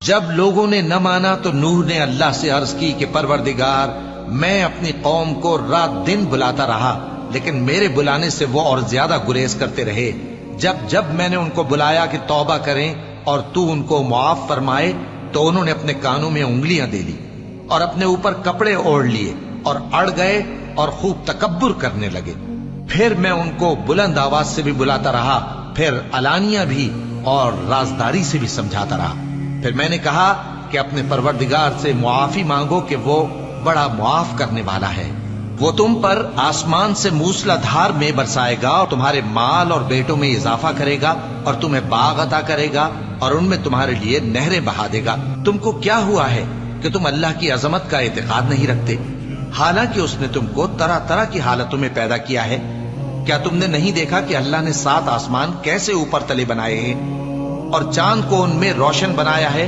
جب لوگوں نے نہ مانا تو نوح نے اللہ سے عرض کی کہ پروردگار، میں اپنی قوم کو رات دن بلاتا رہا، لیکن میرے بلانے سے وہ اور زیادہ گریز کرتے رہے۔ جب میں نے ان کو بلایا کہ توبہ کریں اور تو ان کو معاف فرمائے، تو انہوں نے اپنے کانوں میں انگلیاں دے لی اور اپنے اوپر کپڑے اوڑھ لیے اور اڑ گئے اور خوب تکبر کرنے لگے۔ پھر میں ان کو بلند آواز سے بھی بلاتا رہا، پھر علانیہ بھی اور رازداری سے بھی سمجھاتا رہا۔ پھر میں نے کہا کہ اپنے پروردگار سے معافی مانگو کہ وہ بڑا معاف کرنے والا ہے۔ وہ تم پر آسمان سے موسلا دھار میں برسائے گا اور تمہارے مال اور بیٹوں میں اضافہ کرے گا اور تمہیں باغ عطا کرے گا اور ان میں تمہارے لیے نہریں بہا دے گا۔ تم کو کیا ہوا ہے کہ تم اللہ کی عظمت کا اعتقاد نہیں رکھتے، حالانکہ اس نے تم کو طرح طرح کی حالتوں میں پیدا کیا ہے؟ کیا تم نے نہیں دیکھا کہ اللہ نے 7 آسمان کیسے اوپر تلے بنائے ہیں اور چاند کو ان میں روشن بنایا ہے؟